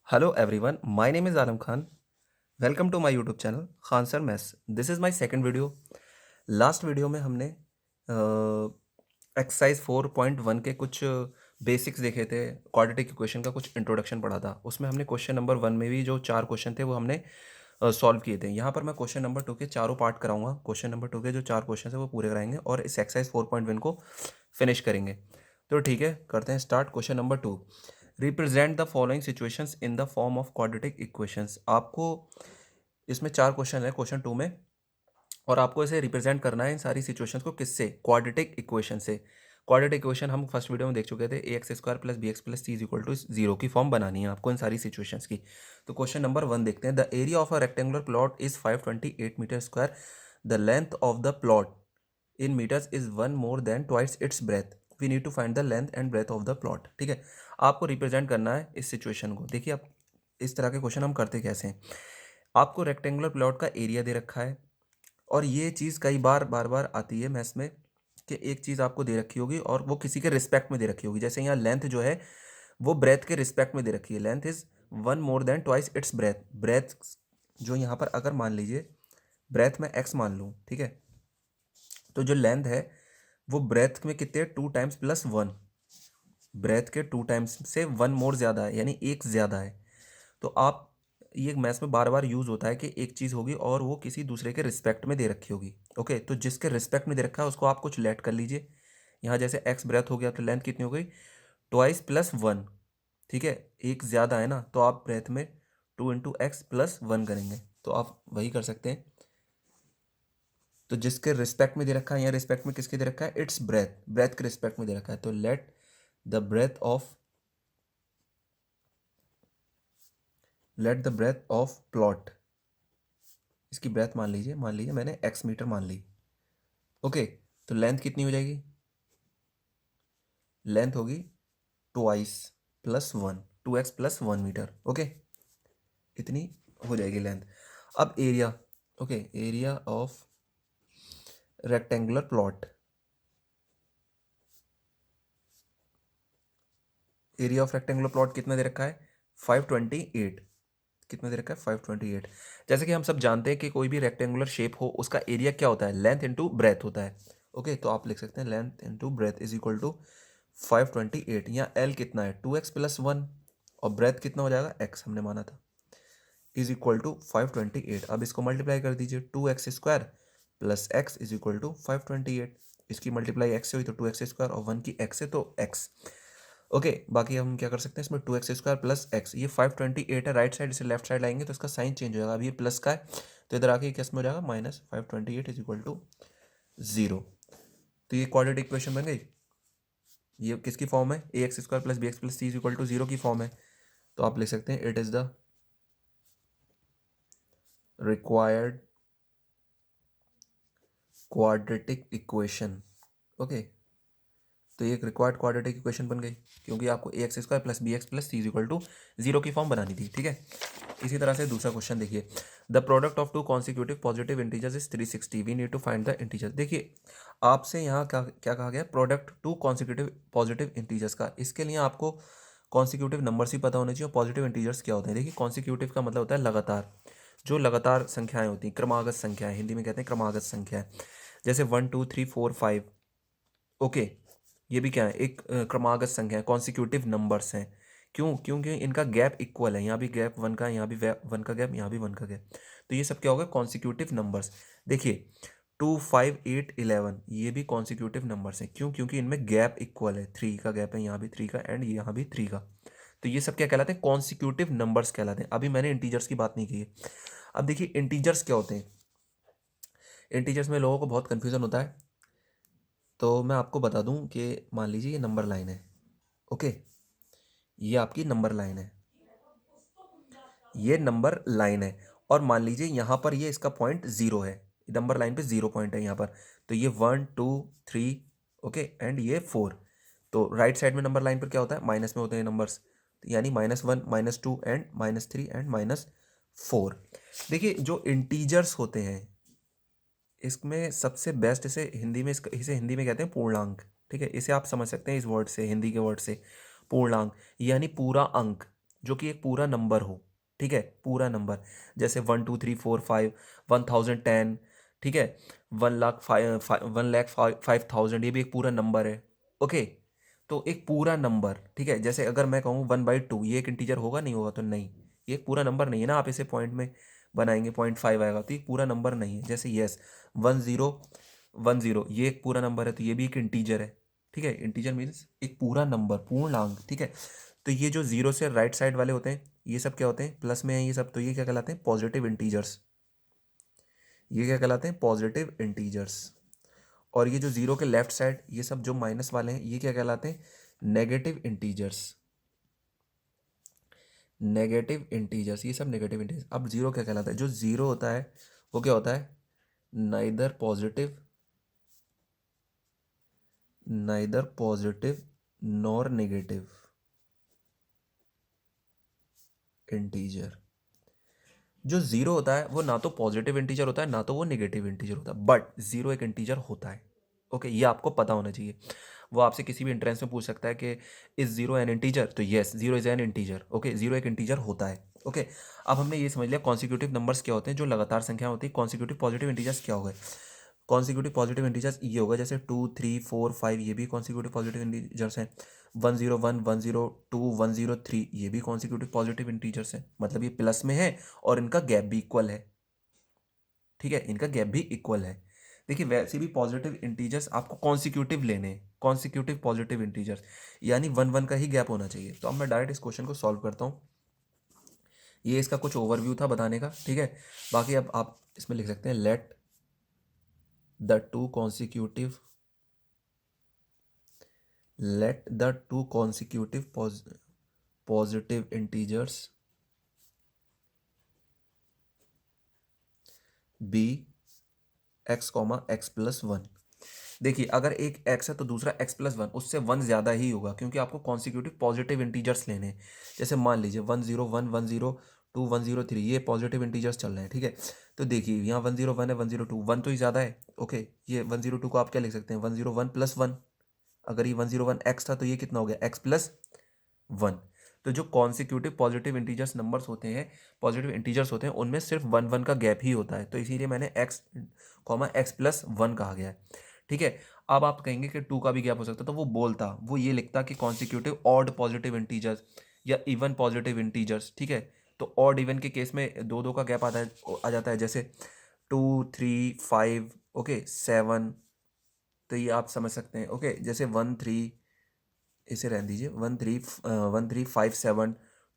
Hello everyone, my name is Alam Khan. Welcome to my YouTube channel Khan Sir Mess. This is my second video. Last video में हमने exercise 4.1 के कुछ basics देखे थे, quadratic equation का कुछ introduction पढ़ा था। उसमें हमने क्वेश्चन नंबर 1 में भी जो 4 क्वेश्चन थे वो हमने सॉल्व किए थे। यहाँ पर मैं क्वेश्चन नंबर 2 के चारों पार्ट कराऊंगा। क्वेश्चन नंबर 2 के जो 4 क्वेश्चन है वो पूरे कराएंगे और इस एक्सरसाइज 4.1 को फिनिश करेंगे। तो ठीक है, करते हैं start. Question number 2, represent the following situations in the form of quadratic equations. आपको इसमें 4 क्वेश्चन है क्वेश्चन 2 में, और आपको इसे रिप्रेजेंट करना है इन सारी सिचुएशंस को किससे? क्वाड्रेटिक इक्वेशन से। क्वाड्रेटिक इक्वेशन हम फर्स्ट वीडियो में देख चुके थे, a x square plus b x plus c is equal to 0 की फॉर्म बनानी है आपको इन सारी सिचुएशंस की। तो क्वेश्चन नंबर 1 देखते हैं। The area of a rectangular plot is 528 metre square. The length of the plot in metres is 1 more than twice its breadth. We need to find the length and breadth of the plot. ठीक है, आपको represent करना है इस situation को। देखिए, आप इस तरह के क्वेश्चन हम करते कैसे हैं। आपको रेक्टेंगुलर प्लॉट का एरिया दे रखा है, और ये चीज़ कई बार बार आती है मैथ्स में कि एक चीज़ आपको दे रखी होगी और वो किसी के रिस्पेक्ट में दे रखी होगी। जैसे यहाँ लेंथ जो है वो ब्रेथ के रिस्पेक्ट में दे रखी है। Length is 1 more than twice its breadth. Breadth जो यहाँ पर अगर मान लीजिए ब्रेथ में एक्स मान लूँ, ठीक है, तो जो लेंथ है वो ब्रेथ में कितने 2 टाइम्स प्लस 1, ब्रेथ के 2 टाइम्स से 1 मोर ज़्यादा है, यानी एक ज़्यादा है। तो आप, ये मैथ्स में बार बार यूज़ होता है कि एक चीज़ होगी और वो किसी दूसरे के रिस्पेक्ट में दे रखी होगी। ओके, तो जिसके रिस्पेक्ट में दे रखा है उसको आप कुछ लेट कर लीजिए। यहाँ जैसे एक्स ब्रेथ हो गया तो लेंथ कितनी हो गई? Twice plus 1। ठीक है, एक ज़्यादा है ना, तो आप ब्रेथ में 2 इंटू एक्स प्लस 1 करेंगे, तो आप वही कर सकते हैं। तो जिसके रिस्पेक्ट में दे रखा है, यहाँ रिस्पेक्ट में किसके दे रखा है? इट्स ब्रेथ, ब्रेथ के रिस्पेक्ट में दे रखा है। तो let the breadth of, let the breadth of plot, इसकी ब्रेथ मान लीजिए मैंने एक्स मीटर मान ली। ओके, तो लेंथ कितनी हो जाएगी? लेंथ होगी twice plus 1, 2x plus 1 metre. Okay, इतनी हो जाएगी लेंथ। अब area, okay, area of rectangular plot, area of rectangular plot कितना दे रखा है? 528। कितना दे रखा है? 528। जैसे कि हम सब जानते हैं कि कोई भी रेक्टेंगुलर शेप हो उसका एरिया क्या होता है? लेंथ इंटू ब्रेथ होता है। ओके, तो आप लिख सकते हैं length into breadth is equal to 528। यहाँ एल कितना है? 2x प्लस 1, और ब्रेथ कितना हो जाएगा? x हमने माना था, इज इक्वल टू 528। अब इसको मल्टीप्लाई कर दीजिए, 2x square plus x is equal to 528। इसकी मल्टीप्लाई x से हुई तो 2x स्क्वायर, और 1 की x से तो x। ओके, बाकी हम क्या कर सकते हैं इसमें? 2x स्क्वायर प्लस एक्स, ये 528 है, राइट साइड इसे लेफ्ट साइड लाएंगे तो इसका साइन चेंज हो जाएगा। अब ये प्लस का है तो इधर आके किस में हो जाएगा? Minus 528 is equal to 0। तो ये क्वाड्रेटिक इक्वेशन बन गई। ये किसकी फॉर्म है? A x square plus b x plus c is equal to 0 की फॉर्म है। तो आप लिख सकते हैं it is the required quadratic equation. Okay, तो ये एक रिक्वायर्ड क्वाड्रेटिक इक्वेशन बन गई, क्योंकि आपको a x square plus b x plus c is equal to 0 की फॉर्म बनानी थी। ठीक है, इसी तरह से दूसरा क्वेश्चन देखिए। The product of two consecutive positive integers is 360। We need to find the integers. देखिए, आपसे यहाँ क्या क्या कहा गया? Product two consecutive positive integers का। इसके लिए आपको कॉन्सिक्यूटिव नंबर्स ही पता होने चाहिए और पॉजिटिव इंटीजर्स क्या होते हैं। देखिए, कॉन्सिक्यूटिव का मतलब होता है लगातार, जो लगातार संख्याएं होती हैं, क्रमागत संख्याएं, हिंदी में कहते हैं क्रमागत संख्याएं। जैसे 1 2 3 4 5। ओके, ये भी क्या है? एक क्रमागत संख्या है, कॉन्सिक्यूटिव नंबर्स हैं। क्यों? क्योंकि इनका गैप इक्वल है। यहाँ भी गैप 1 का, यहाँ भी 1 का गैप, यहाँ भी 1 का गैप। तो ये सब क्या होगा? Consecutive numbers. देखिए, 2 5 8 11 ये भी कॉन्सिक्यूटिव नंबर्स हैं। क्यों? क्योंकि इनमें गैप इक्वल है, 3 का गैप है, यहाँ भी 3 का एंड यहाँ भी 3 का। तो ये सब क्या कहलाते हैं? कॉन्सिक्यूटिव नंबर्स कहलाते हैं। अभी मैंने इंटीजर्स की बात नहीं की है। अब देखिए, इंटीजर्स क्या होते हैं। इंटीजर्स में लोगों को बहुत कन्फ्यूजन होता है, तो मैं आपको बता दूं कि मान लीजिए ये नंबर लाइन है। ओके, ये आपकी नंबर लाइन है, ये नंबर लाइन है, और मान लीजिए यहाँ पर ये इसका पॉइंट 0 है। नंबर लाइन पे 0 पॉइंट है यहाँ पर। तो ये 1 2 3, ओके, एंड ये 4। तो राइट साइड में नंबर लाइन पर क्या होता है? माइनस में होते हैं नंबर्स, यानी -1 -2 एंड -3 एंड -4। देखिए, जो इंटीजर्स होते हैं इसमें सबसे बेस्ट, इसे हिंदी में कहते हैं पूर्णांक। ठीक है, इसे आप समझ सकते हैं इस वर्ड से, हिंदी के वर्ड से, पूर्णांक यानी पूरा अंक। जो कि एक पूरा नंबर हो, ठीक है, पूरा नंबर, जैसे 1 2 3 4 5, 1010, ठीक है, 1 लाख 5,000, ये भी एक पूरा नंबर है। ओके, तो एक पूरा नंबर, ठीक है, जैसे अगर मैं कहूँ 1/2, ये एक इंटीजर होगा नहीं होगा, तो नहीं, ये एक पूरा नंबर नहीं है ना, आप इसे पॉइंट में बनाएंगे 0.5 आएगा, तो ये पूरा नंबर नहीं है। जैसे यस 1010, ये एक पूरा नंबर है, तो ये भी एक इंटीजर है, ठीक है, इंटीजर मीन्स एक पूरा नंबर, पूर्णांक, ठीक है। तो ये जो जीरो से राइट साइड वाले होते हैं, ये सब क्या होते हैं, प्लस में है ये सब, तो ये क्या कहलाते हैं, पॉजिटिव इंटीजर्स, ये क्या कहलाते हैं, पॉजिटिव इंटीजर्स। और ये जो जीरो के लेफ्ट साइड ये सब जो माइनस वाले हैं, ये क्या कहलाते हैं, नेगेटिव इंटीजर्स, नेगेटिव इंटीजर्स, ये सब नेगेटिव इंटीजर्स। अब जीरो क्या कहलाता है, जो जीरो होता है वो क्या होता है, neither positive nor negative integer. जो जीरो होता है वो ना तो पॉजिटिव इंटीजर होता है ना तो वो नेगेटिव इंटीजर होता है, बट जीरो एक इंटीजर होता है। ओके, ये आपको पता होना चाहिए। वो आपसे किसी भी एंट्रेंस में पूछ सकता है कि इज जीरो एन इंटीजर, तो yes zero is an integer. Okay, zero एक इंटीजर होता है। ओके, अब हमने ये समझ लिया कॉन्सिक्यूटिव नंबर्स क्या होते हैं, जो लगातार संख्या होती है। कॉन्सिक्यूटिव पॉजिटिव इंटीजर्स क्या हो गए, कॉन्सिक्यूटिव पॉजिटिव इंटीजर्स ये होगा, जैसे 2 3 4 5, ये भी कॉन्सिक्यूटिव पॉजिटिव इंटीजर्स हैं। 101 102 103, ये भी कॉन्सिक्यूटिव पॉजिटिव इंटीजर्स हैं, मतलब ये प्लस में है और इनका गैप भी इक्वल है, ठीक है, इनका गैप भी इक्वल है। देखिए वैसे भी पॉजिटिव इंटीजर्स आपको कॉन्सिक्यूटिव लेने हैं, कॉन्सिक्यूटिव पॉजिटिव इंटीजर्स, यानी 1 1 का ही गैप होना चाहिए। तो अब मैं डायरेक्ट इस क्वेश्चन को सॉल्व करता हूँ। ये इसका कुछ ओवरव्यू था बताने का, ठीक है। बाकी अब आप इसमें लिख सकते हैं, let the two consecutive let the two consecutive positive integers be x comma x plus one. देखिए अगर एक x है तो दूसरा x प्लस वन उससे वन ज़्यादा ही होगा, क्योंकि आपको कॉन्सिक्यूटिव पॉजिटिव इंटीजर्स लेने हैं। जैसे मान लीजिए 101 102 103, ये पॉजिटिव इंटीजर्स चल रहे हैं, ठीक है। तो देखिए यहाँ 101 है, 102 वन तो ही ज़्यादा है। ओके, ये 102 को आप क्या लिख सकते हैं, 101 प्लस वन। अगर ये 101 x था तो ये कितना हो गया, x प्लस वन। तो जो कॉन्सिक्यूटिव पॉजिटिव इंटीजर्स नंबर्स होते हैं, पॉजिटिव इंटीजर्स होते हैं, उनमें सिर्फ 1 1 का गैप ही होता है, तो इसीलिए मैंने x comma x plus one कहा गया है, ठीक है। अब आप कहेंगे कि 2 का भी गैप हो सकता है, तो वो बोलता, वो ये लिखता कि कॉन्सिक्यूटिव ऑड पॉजिटिव इंटीजर्स या इवन पॉजिटिव इंटीजर्स, ठीक है। तो ऑड इवन के केस में 2 2 का गैप आ जाता है, जैसे 2 3 5, ओके 7, तो ये आप समझ सकते हैं। ओके, जैसे 1 3, इसे रहने दीजिए, 1 3 5 7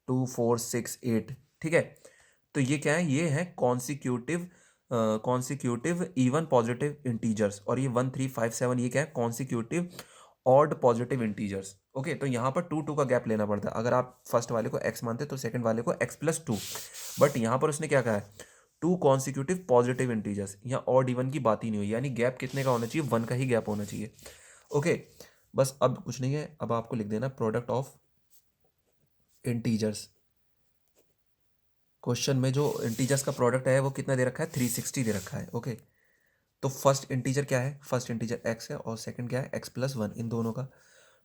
2 4 6 8, ठीक है। तो ये क्या है, ये है कॉन्सिक्यूटिव इवन पॉजिटिव इंटीजर्स, और ये 1 3 5 7 ये क्या है, consecutive odd positive integers. Okay, तो यहाँ पर 2 2 का गैप लेना पड़ता है। अगर आप फर्स्ट वाले को x मानते तो सेकंड वाले को x प्लस टू, बट यहाँ पर उसने क्या कहा है, 2 कॉन्सिक्यूटिव पॉजिटिव इंटीजर्स, यहाँ ऑड इवन की बात ही नहीं हुई, यानी गैप कितने का होना चाहिए, 1 का ही गैप होना चाहिए। ओके, बस अब कुछ नहीं है, अब आपको लिख देना प्रोडक्ट ऑफ इंटीजर्स। क्वेश्चन में जो इंटीजर्स का प्रोडक्ट है वो कितना दे रखा है, 360 दे रखा है। ओके, तो फर्स्ट इंटीजर क्या है, फर्स्ट इंटीजर x है और सेकंड क्या है, x प्लस वन। इन दोनों का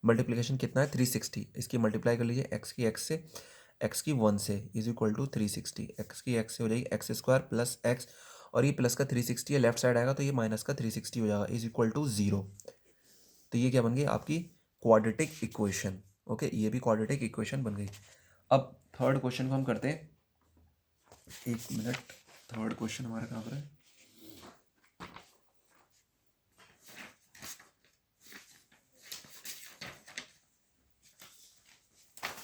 मल्टीप्लिकेशन कितना है, 360। इसकी मल्टीप्लाई कर लीजिए, x की x से, x की 1 से, इज इक्वल टू 360। x की x से हो जाएगी एक्स स्क्वायर प्लस x, और ये प्लस का 360 है, लेफ्ट साइड आएगा तो ये माइनस का 360 हो जाएगा, इज इक्वल टू 0। तो ये क्या बन गई आपकी क्वाड्रेटिक इक्वेशन। ओके, ये भी क्वाड्रेटिक इक्वेशन बन गई। अब थर्ड क्वेश्चन को हम करते हैं, एक मिनट, थर्ड क्वेश्चन हमारा कहाँ पर है,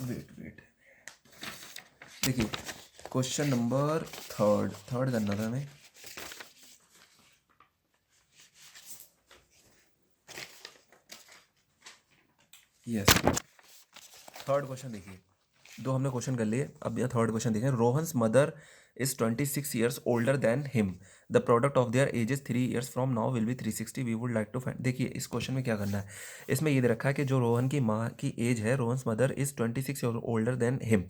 वेट, देखिए क्वेश्चन नंबर थर्ड करना था हमें। यस, थर्ड क्वेश्चन देखिए, दो हमने क्वेश्चन कर लिए, अब यह थर्ड क्वेश्चन देखें। Rohan's mother is 26 years older than him, the product of their ages 3 years from now will be 360, we would like to find. देखिए इस क्वेश्चन में क्या करना है, इसमें ये दे रखा है कि जो रोहन की माँ की एज है, Rohan's mother is 26 year older than him.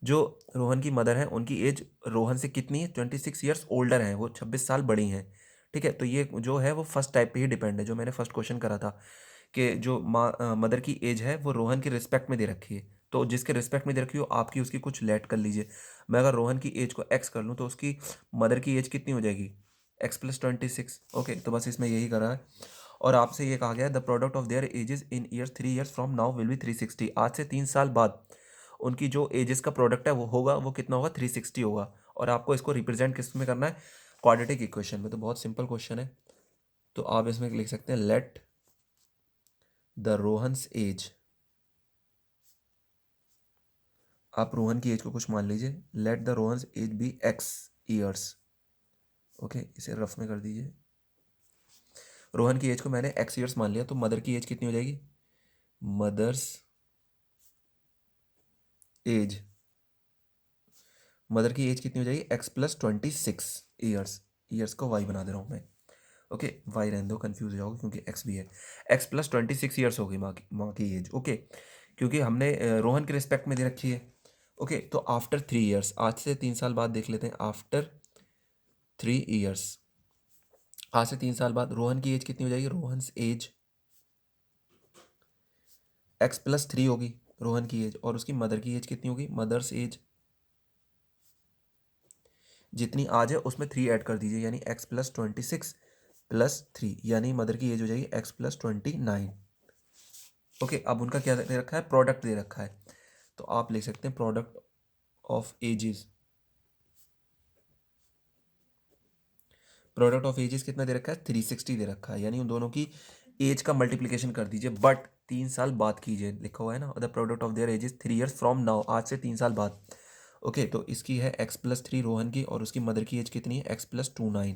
जो रोहन की मदर है उनकी एज रोहन से कितनी है, 26 ईयर्स ओल्डर हैं, वो 26 साल बड़ी हैं, ठीक है। तो ये जो है वो फर्स्ट टाइप पे ही डिपेंड है, जो मैंने फर्स्ट क्वेश्चन करा था कि जो माँ मदर की एज है वो रोहन की रिस्पेक्ट में दे रखी है, तो जिसके रिस्पेक्ट में दे रखी हो आपकी उसकी कुछ लेट कर लीजिए। मैं अगर रोहन की एज को एक्स कर लूँ तो उसकी मदर की एज कितनी हो जाएगी, x+26। ओके, तो बस इसमें यही करा है। और आपसे ये कहा गया है the product of their edges in years 3 years from now will be 360। आज से 3 साल बाद उनकी जो एजेस का प्रोडक्ट है वो होगा, वो कितना होगा, 360 होगा। और आपको इसको रिप्रेजेंट किस में करना है, क्वाड्रेटिक इक्वेशन में। तो बहुत सिंपल क्वेश्चन है, तो आप इसमें लिख सकते हैं लेट द रोहन्स एज, आप रोहन की एज को कुछ मान लीजिए, let the Rohan's age be x years। Okay, इसे रफ में कर दीजिए। रोहन की एज को मैंने x years मान लिया, तो मदर की एज कितनी हो जाएगी, मदर्स एज, मदर की एज कितनी हो जाएगी, x+26 ईयर्स। ईयर्स को y बना दे रहा हूँ मैं। ओके, y रहने दो, कंफ्यूज हो जाओगे क्योंकि x भी है। x+26 ईयर्स होगी माँ की एज। ओके, क्योंकि हमने रोहन के रिस्पेक्ट में दे रखी है। ओके, तो आफ्टर 3 years, आज से 3 साल बाद देख लेते हैं। आफ्टर 3 years, आज से 3 साल बाद रोहन की एज कितनी हो जाएगी, रोहन्स एज x+3 होगी रोहन की एज, और उसकी मदर की एज कितनी होगी, मदर्स एज जितनी आज है उसमें 3 ऐड कर दीजिए, यानी x+26 + 3, यानी मदर की एज हो जाएगी x+29। ओके, अब उनका क्या दे रखा है, प्रोडक्ट दे रखा है, तो आप लिख सकते हैं product of ages. Product of ages कितना दे रखा है, 360 दे रखा है, यानी उन दोनों की एज का मल्टीप्लिकेशन कर दीजिए, बट 3 साल बाद कीजिए, लिखा हुआ है ना, the product of their ages 3 years from now, आज से 3 साल बाद। ओके, तो इसकी है x+3 रोहन की, और उसकी मदर की एज कितनी है, x+29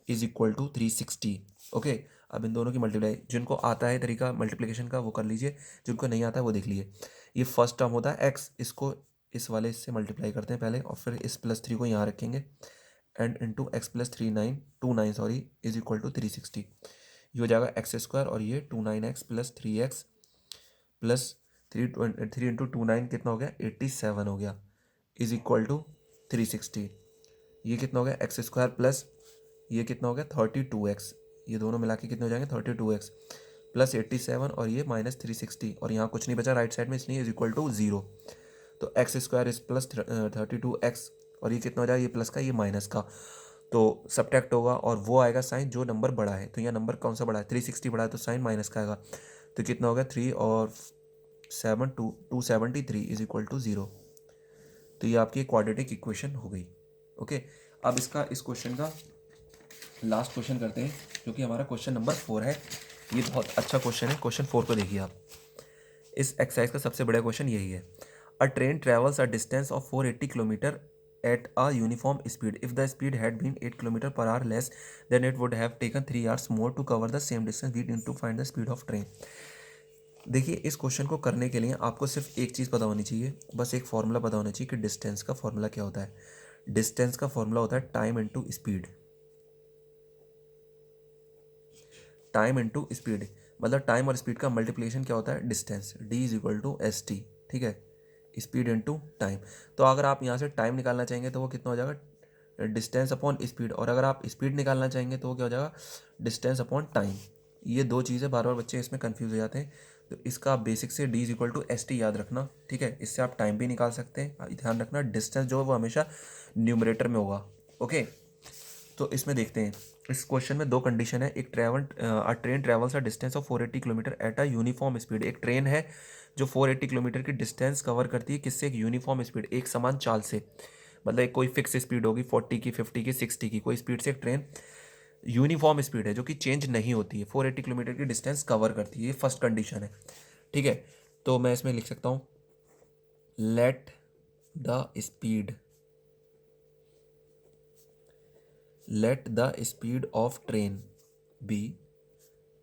is equal to 360। Okay, अब इन दोनों की मल्टीप्लाई, जिनको आता है तरीका मल्टीप्लिकेशन का वो कर लीजिए, जिनको नहीं आता है वो देख लीजिए। ये फर्स्ट टर्म होता है x, इसको इस वाले इससे मल्टीप्लाई करते हैं पहले, और फिर इस +3 को यहाँ रखेंगे, and into x+39 sorry is equal to 360। ये हो जाएगा x², और ये 29x + 3x प्लस 3 × 29 कितना हो गया, 87 हो गया, इज इक्वल टू 360। ये कितना हो गया, x² प्लस ये कितना हो गया, 32x, ये दोनों मिला के कितने हो जाएंगे, 32x + 87, और ये -360, और यहाँ कुछ नहीं बचा राइट साइड में, इसलिए इज इक्वल टू 0। तो x² इज +32x, और ये कितना हो जाएगा, ये प्लस का ये माइनस का, तो सब्ट्रैक्ट होगा, और वो आएगा साइन जो नंबर बड़ा है। तो यहाँ नंबर कौन सा बड़ा है, 360 बड़ा है, तो साइन माइनस का आएगा। तो कितना हो गया, 3 और 7 273 इज इक्वल टू 0। तो ये आपकी क्वाड्रेटिक इक्वेशन हो गई। ओके, अब इसका इस क्वेश्चन का लास्ट क्वेश्चन करते हैं, जो कि हमारा क्वेश्चन नंबर 4 है। ये बहुत अच्छा क्वेश्चन है, क्वेश्चन 4 को देखिए आप। इस एक्सरसाइज का सबसे बड़ा क्वेश्चन यही है, अ train travels a distance of 480 kilometre at a uniform speed. If the speed had been 8 km/h less, then it would have taken 3 hours more to cover the same distance. We need to find the speed of train. देखिए, इस question को करने के लिए आपको सिर्फ एक चीज़ पता होनी चाहिए, बस एक फॉर्मूला पता होना चाहिए कि डिस्टेंस का फॉर्मूला क्या होता है। डिस्टेंस का फॉर्मूला होता है time into speed. Time into speed मतलब टाइम और स्पीड का मल्टीप्लिकेशन क्या होता है, distance, d is equal to ST। ठीक है, स्पीड इनटू टाइम। तो अगर आप यहाँ से टाइम निकालना चाहेंगे तो वो कितना हो जाएगा, डिस्टेंस अपॉन स्पीड, और अगर आप स्पीड निकालना चाहेंगे तो वो क्या हो जाएगा, डिस्टेंस अपॉन टाइम। ये दो चीज़ें बार बार बच्चे इसमें कंफ्यूज हो जाते हैं, तो इसका आप बेसिक से d is equal to ST याद रखना। ठीक है, इससे आप टाइम भी निकाल सकते हैं। ध्यान रखना डिस्टेंस जो है वो हमेशा न्यूमरेटर में होगा। ओके, तो इसमें देखते हैं, इस क्वेश्चन में दो कंडीशन है। एक train travels a distance of 480 kilometre at a uniform speed. एक ट्रेन है जो 480 किलोमीटर की डिस्टेंस कवर करती है, किससे, एक यूनिफॉर्म स्पीड, एक समान चाल से। मतलब एक कोई फिक्स स्पीड होगी 40 की, 50 की, 60 की, कोई स्पीड से एक ट्रेन यूनिफॉर्म स्पीड है जो कि चेंज नहीं होती है, 480 किलोमीटर की डिस्टेंस कवर करती है। ये फर्स्ट कंडीशन है। ठीक है, तो मैं इसमें लिख सकता हूँ let the speed of train be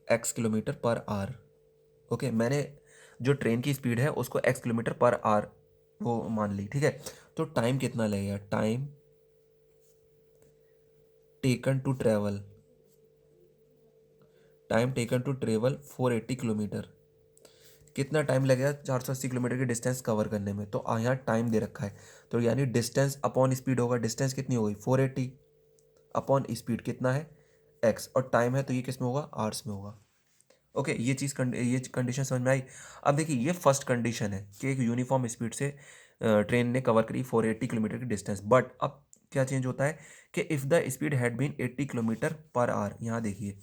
x km/h। Okay, मैंने जो ट्रेन की स्पीड है उसको x km/h वो मान ली। ठीक है, तो टाइम कितना लगेगा, time taken to travel, 480 kilometre, कितना टाइम लगेगा 480 किलोमीटर की डिस्टेंस कवर करने में। तो यहाँ टाइम दे रखा है, तो यानी डिस्टेंस अपॉन स्पीड होगा। डिस्टेंस कितनी हो गई, 480 अपॉन स्पीड कितना है x, और टाइम है तो ये किस में होगा, आवर्स में होगा। ओके, ये कंडीशन समझ में आई। अब देखिए ये फर्स्ट कंडीशन है कि एक यूनिफॉर्म स्पीड से ट्रेन ने कवर करी 480 किलोमीटर की डिस्टेंस। बट अब क्या चेंज होता है कि if the speed had been 80 kilometre per hour, यहाँ देखिए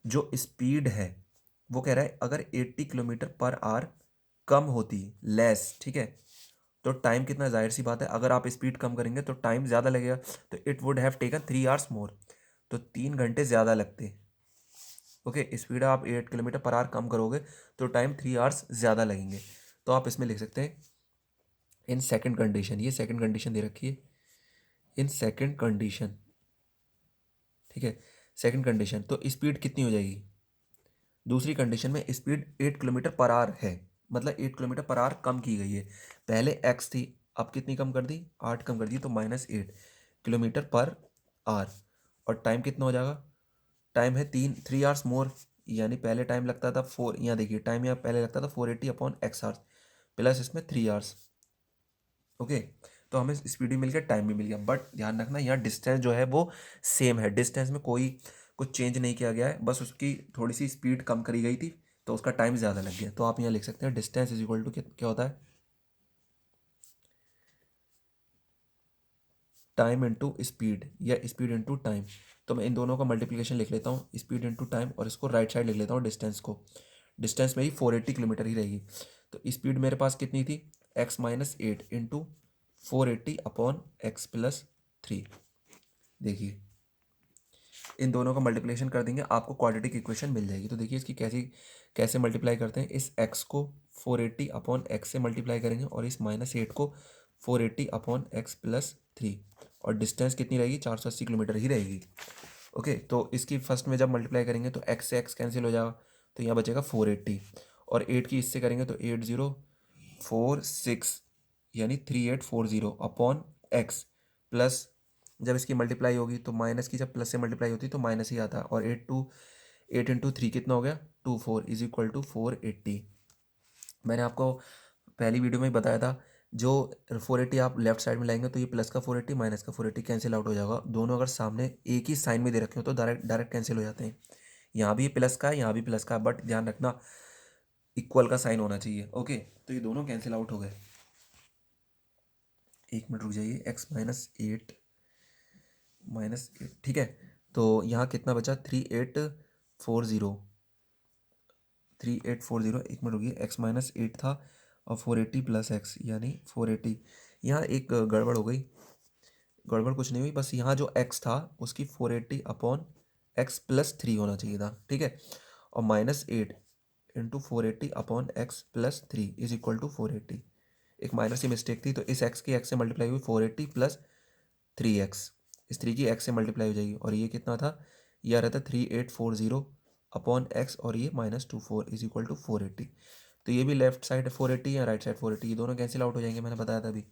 जो स्पीड है वो कह रहा है अगर 80 किलोमीटर पर आवर कम होती, लेस, ठीक है, तो टाइम कितना, जाहिर सी बात है अगर आप स्पीड कम करेंगे तो टाइम ज़्यादा लगेगा, तो it would have taken 3 hours मोर, तो 3 घंटे ज़्यादा लगते। ओके, स्पीड आप 8 किलोमीटर पर आवर कम करोगे तो टाइम 3 आवर्स ज़्यादा लगेंगे। तो आप इसमें लिख सकते हैं इन सेकंड कंडीशन, ये सेकंड कंडीशन दे रखी है, इन सेकंड कंडीशन, ठीक है, सेकंड कंडीशन तो स्पीड कितनी हो जाएगी, दूसरी कंडीशन में स्पीड 8 किलोमीटर पर आवर है, मतलब 8 किलोमीटर पर आवर कम की गई है। पहले एक्स थी, अब कितनी कम कर दी, 8 कम कर दी, तो -8 किलोमीटर पर आवर। और टाइम कितना हो जाएगा, टाइम है 3 आवर्स मोर, यानी पहले टाइम लगता था 4, यहाँ देखिए टाइम यहाँ पहले लगता था 480/x आवर्स, प्लस इसमें 3 आवर्स। ओके, तो हमें स्पीड भी मिल गया, टाइम भी मिल गया, बट ध्यान रखना यहाँ डिस्टेंस जो है वो सेम है, डिस्टेंस में कोई कुछ चेंज नहीं किया गया है, बस उसकी थोड़ी सी स्पीड कम करी गई थी तो उसका टाइम ज़्यादा लग गया। तो आप यहाँ लिख सकते हैं डिस्टेंस इज इक्वल टू क्या होता है, टाइम इंटू स्पीड या स्पीड इंटू टाइम। तो मैं इन दोनों का मल्टीप्लिकेशन लिख लेता हूँ, स्पीड इंटू टाइम, और इसको राइट साइड लिख लेता हूँ डिस्टेंस को। डिस्टेंस मेरी 480 किलोमीटर ही रहेगी, तो स्पीड मेरे पास कितनी थी, x-8 इंटू 480/x+3। देखिए इन दोनों का मल्टीप्लिकेशन कर देंगे, आपको क्वाड्रेटिक इक्वेशन मिल जाएगी। तो देखिए इसकी कैसे कैसे मल्टीप्लाई करते हैं, इस x को 480/x से मल्टीप्लाई करेंगे और इस -8 को 480/x+3, और डिस्टेंस कितनी रहेगी, 480 किलोमीटर ही रहेगी। ओके, तो इसकी फर्स्ट में जब मल्टीप्लाई करेंगे तो x से x कैंसिल हो जाएगा, तो यहाँ बचेगा 480, और 8 की इससे करेंगे तो 8046, यानी 3840/x, प्लस जब इसकी मल्टीप्लाई होगी तो माइनस की जब प्लस से मल्टीप्लाई होती है तो माइनस ही आता है, और 8 इंटू 3 कितना हो गया, 24 इज इक्वल टू 480। मैंने आपको पहली वीडियो में ही बताया था, जो 480 आप लेफ्ट साइड में लाएंगे तो ये प्लस का 480 माइनस का 480 कैंसिल आउट हो जाएगा। दोनों अगर सामने एक ही साइन में दे रखे हो तो डायरेक्ट डायरेक्ट कैंसिल हो जाते हैं। यहाँ भी प्लस का है, यहाँ भी प्लस का है, बट ध्यान रखना इक्वल का साइन होना चाहिए। ओके, तो ये दोनों कैंसिल आउट हो गए। 1 मिनट रुक जाइए, x-8 ठीक है, तो यहाँ कितना बचा, 3840, 1 मिनट रुकिए, x-8 था और 480 प्लस एक्स यानी 480। यहाँ एक गड़बड़ हो गई, गड़बड़ कुछ नहीं हुई, बस यहाँ जो x था उसकी 480/x+3 होना चाहिए था, ठीक है, और -8 into 480/x+3 is equal to 480। एक माइनर सी मिस्टेक थी, तो इस x की x से मल्टीप्लाई हुई 480 प्लस 3x, इस 3 की x से मल्टीप्लाई हो जाएगी, और ये कितना था, ये आ रहा था 3840/x, और ये -24 इज इक्वल टू 480। तो ये भी लेफ्ट साइड 480 या राइट साइड 480, ये दोनों कैंसिल आउट हो जाएंगे, मैंने बताया था अभी।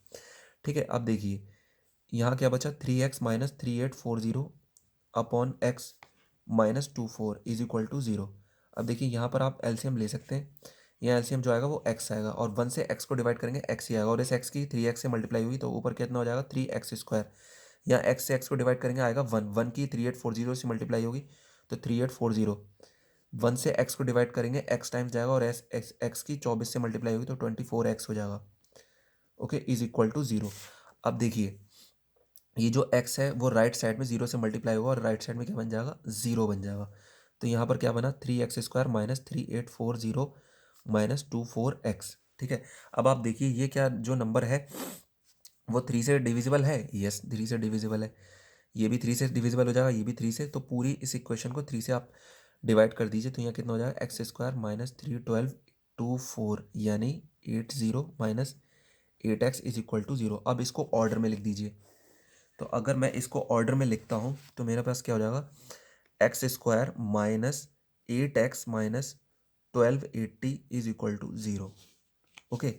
ठीक है, अब देखिए यहाँ क्या बचा, 3x minus 3840/x-24 is equal to 0। अब देखिए यहाँ पर आप एलसीएम ले सकते हैं, यहाँ एलसीएम जो आएगा वो x आएगा, और 1 से x को डिवाइड करेंगे x ही आएगा, और इस x की 3x से मल्टीप्लाई हुई तो ऊपर कितना हो जाएगा, 3x²। यहाँ x से x को डिवाइड करेंगे आएगा 1, 1 की 3840 से मल्टीप्लाई होगी तो 3840, 1 से x को डिवाइड करेंगे x टाइम्स जाएगा, और x की 24 से मल्टीप्लाई होगी तो 24x हो जाएगा। Okay, is equal to 0। अब देखिए ये जो x है वो राइट साइड में 0 से मल्टीप्लाई होगा, और राइट साइड में क्या बन जाएगा, 0 बन जाएगा। तो यहाँ पर क्या बना, 3x² माइनस 3840 -24x। ठीक है, अब आप देखिए ये क्या जो नंबर है वो 3 से डिविजिबल है, यस 3 से डिविजिबल है, ये भी 3 से डिविजिबल हो जाएगा, ये भी 3 से, तो पूरी इस इक्वेशन को 3 से आप डिवाइड कर दीजिए, तो यहाँ कितना हो जाएगा, x² माइनस 312/24 यानी 80 minus 8x is equal to 0। अब इसको ऑर्डर में लिख दीजिए, तो अगर मैं इसको ऑर्डर में लिखता हूँ तो मेरे पास क्या हो जाएगा, x² minus 8x minus 1280 is equal to 0। Okay,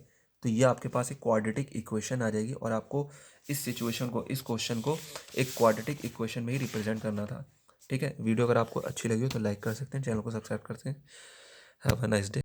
तो ये आपके पास एक क्वाड्रेटिक इक्वेशन आ जाएगी, और आपको इस सिचुएशन को, इस क्वेश्चन को एक क्वाड्रेटिक इक्वेशन में ही रिप्रेजेंट करना था। ठीक है, वीडियो अगर आपको अच्छी लगी हो तो लाइक कर सकते हैं, चैनल को सब्सक्राइब करते हैं। Have a nice day.